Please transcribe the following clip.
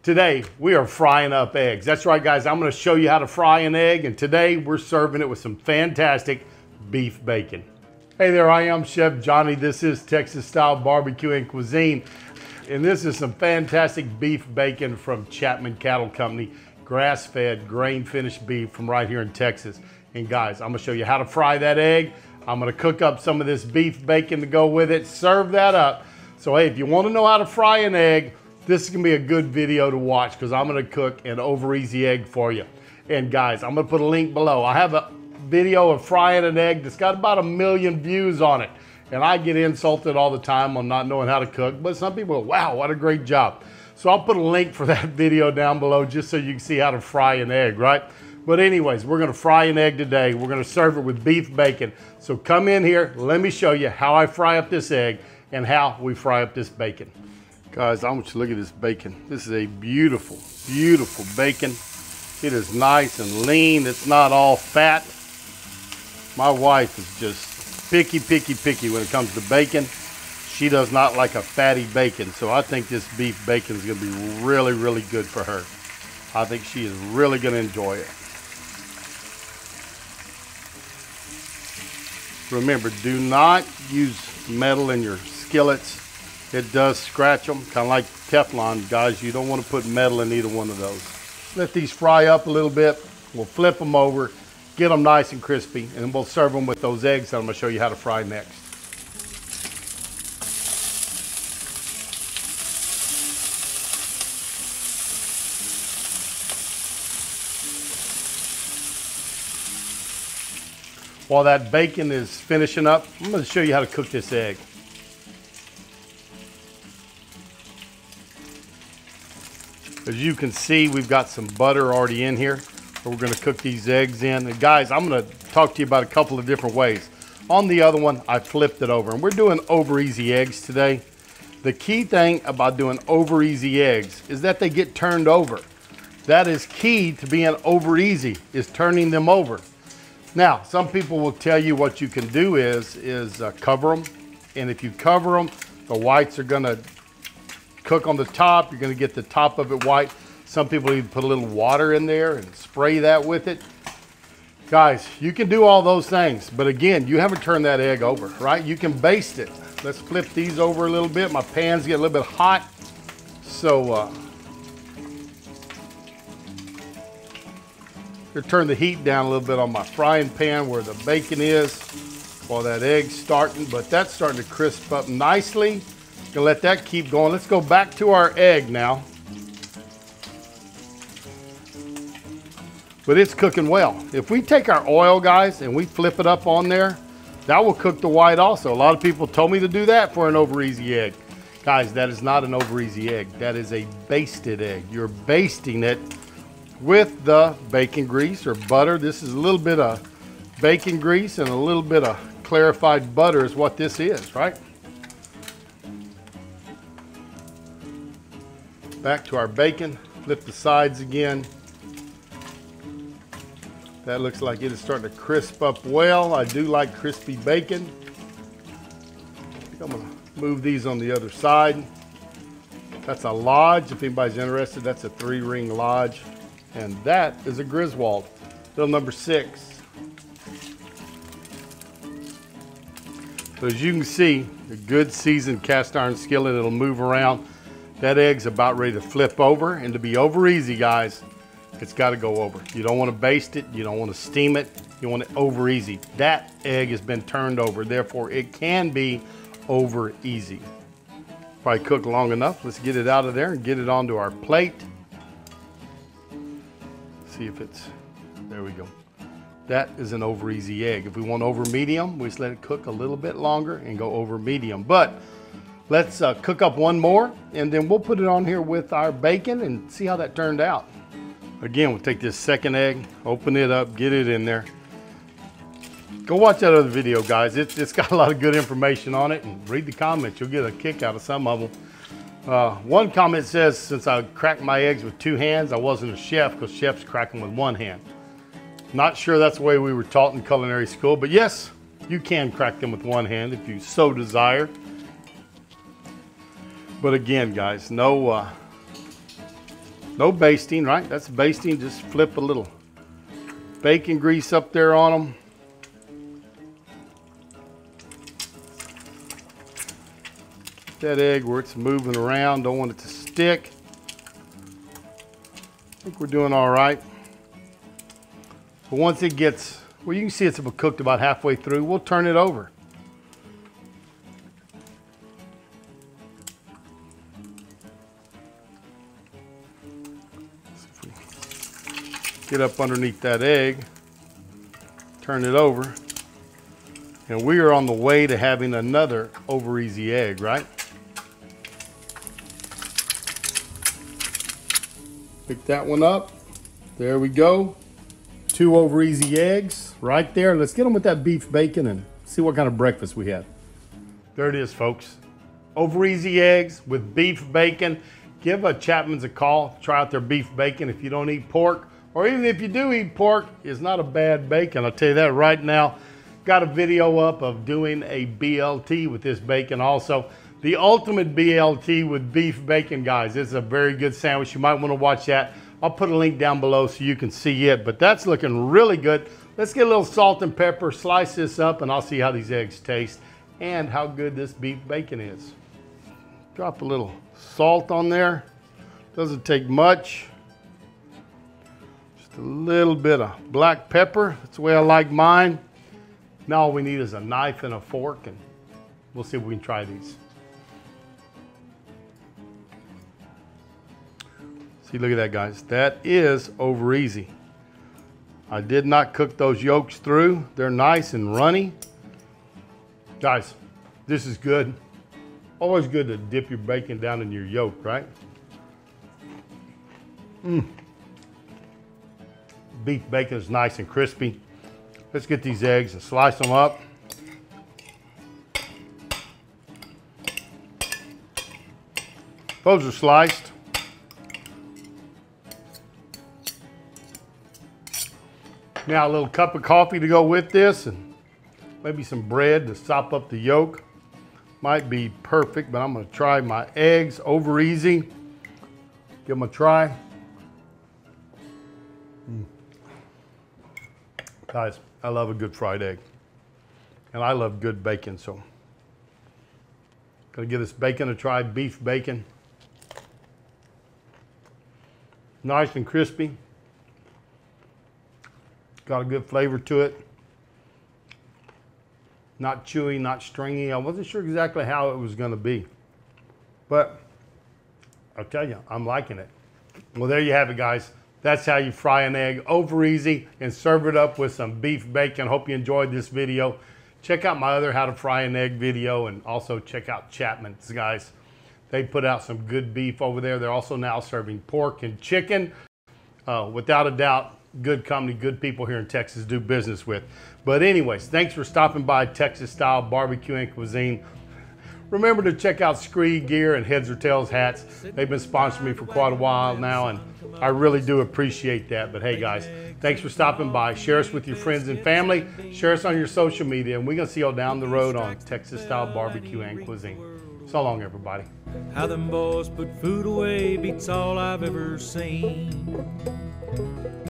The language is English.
Today, we are frying up eggs. That's right, guys. I'm going to show you how to fry an egg, and today we're serving it with some fantastic beef bacon. Hey there, I am Chef Johnny. This is Texas-style barbecue and cuisine, and this is some fantastic beef bacon from Chapman Cattle Company, grass-fed, grain-finished beef from right here in Texas. And guys, I'm going to show you how to fry that egg. I'm going to cook up some of this beef bacon to go with it, serve that up. So hey, if you want to know how to fry an egg, this is going to be a good video to watch because I'm going to cook an over easy egg for you. And guys, I'm going to put a link below. I have a video of frying an egg that's got about 1 million views on it. And I get insulted all the time on not knowing how to cook, but some people go, wow, what a great job. So I'll put a link for that video down below just so you can see how to fry an egg, right? But anyways, we're going to fry an egg today. We're going to serve it with beef bacon. So come in here, let me show you how I fry up this egg and how we fry up this bacon. Guys, I want you to look at this bacon. This is a beautiful, beautiful bacon. It is nice and lean. It's not all fat. My wife is just picky, picky, picky when it comes to bacon. She does not like a fatty bacon. So I think this beef bacon is going to be really, really good for her. I think she is really going to enjoy it. Remember, do not use metal in your skillets. It does scratch them, kind of like Teflon, guys. You don't want to put metal in either one of those. Let these fry up a little bit. We'll flip them over, get them nice and crispy, and we'll serve them with those eggs that I'm going to show you how to fry next. While that bacon is finishing up, I'm going to show you how to cook this egg. As you can see, we've got some butter already in here that we're going to cook these eggs in. And guys, I'm going to talk to you about a couple of different ways. On the other one, I flipped it over, and we're doing over easy eggs today. The key thing about doing over easy eggs is that they get turned over. That is key to being over easy, is turning them over. Now, some people will tell you what you can do is cover them. And if you cover them, the whites are going to cook on the top. You're going to get the top of it white. Some people even put a little water in there and spray that with it. Guys, you can do all those things. But again, you haven't turned that egg over, right? You can baste it. Let's flip these over a little bit. My pan's getting a little bit hot. So, turn the heat down a little bit on my frying pan where the bacon is while that egg's starting, but that's starting to crisp up nicely. Gonna let that keep going. Let's go back to our egg now. But it's cooking well. If we take our oil, guys, and we flip it up on there, that will cook the white also. A lot of people told me to do that for an over easy egg. Guys, that is not an over easy egg. That is a basted egg. You're basting it with the bacon grease or butter. This is a little bit of bacon grease and a little bit of clarified butter is what this is, right? Back to our bacon, flip the sides again. That looks like it is starting to crisp up well. I do like crispy bacon. I'm gonna move these on the other side. That's a Lodge, if anybody's interested. That's a 3-ring Lodge. And that is a Griswold, little number 6. So as you can see, a good seasoned cast iron skillet, it'll move around. That egg's about ready to flip over, and to be over easy, guys, it's got to go over. You don't want to baste it, you don't want to steam it, you want it over easy. That egg has been turned over, therefore it can be over easy. Probably cooked long enough. Let's get it out of there and get it onto our plate. See if it's, there we go. That is an over easy egg. If we want over medium, we just let it cook a little bit longer and go over medium. But let's cook up one more, and then we'll put it on here with our bacon and see how that turned out. Again, we'll take this second egg, open it up, get it in there. Go watch that other video, guys. It's got a lot of good information on it, and read the comments. You'll get a kick out of some of them. One comment says, since I cracked my eggs with 2 hands, I wasn't a chef because chefs crack them with 1 hand. Not sure that's the way we were taught in culinary school, but yes, you can crack them with 1 hand if you so desire. But again, guys, no No basting, right? That's basting. Just flip a little bacon grease up there on them. That egg where it's moving around, don't want it to stick. I think we're doing all right. But once it gets, well, you can see it's cooked about halfway through, we'll turn it over. Get up underneath that egg, turn it over, and we are on the way to having another over easy egg, right? Pick that one up. There we go. 2 over easy eggs right there. Let's get them with that beef bacon and see what kind of breakfast we have. There it is, folks. Over easy eggs with beef bacon. Give a Chapman's a call. Try out their beef bacon if you don't eat pork. Or even if you do eat pork, it's not a bad bacon. I'll tell you that right now. Got a video up of doing a BLT with this bacon also. The ultimate BLT with beef bacon, guys. It's a very good sandwich. You might want to watch that. I'll put a link down below so you can see it, but that's looking really good. Let's get a little salt and pepper, slice this up, and I'll see how these eggs taste and how good this beef bacon is. Drop a little salt on there. Doesn't take much. Just a little bit of black pepper. That's the way I like mine. Now all we need is a knife and a fork, and we'll see if we can try these. See, look at that, guys. That is over easy. I did not cook those yolks through. They're nice and runny. Guys, this is good. Always good to dip your bacon down in your yolk, right? Beef bacon is nice and crispy. Let's get these eggs and slice them up. Those are sliced. Now a little cup of coffee to go with this and maybe some bread to sop up the yolk. Might be perfect, but I'm gonna try my eggs over easy. Give them a try. Guys, I love a good fried egg. And I love good bacon, so. Gonna give this bacon a try, beef bacon. Nice and crispy. Got a good flavor to it. Not chewy, not stringy. I wasn't sure exactly how it was gonna be. But I'll tell you, I'm liking it. Well, there you have it, guys. That's how you fry an egg over easy and serve it up with some beef bacon. Hope you enjoyed this video. Check out my other how to fry an egg video, and also check out Chapman's, guys. They put out some good beef over there. They're also now serving pork and chicken. Without a doubt, good company, good people here in Texas to do business with. But anyways, thanks for stopping by Texas Style Barbecue and Cuisine. Remember to check out Scree Gear and Heads or Tails hats. They've been sponsoring me for quite a while now, and I really do appreciate that. But hey, guys, thanks for stopping by. Share us with your friends and family. Share us on your social media, and we're going to see you all down the road on Texas Style Barbecue and Cuisine. So long, everybody. How them boys put food away beats all I've ever seen.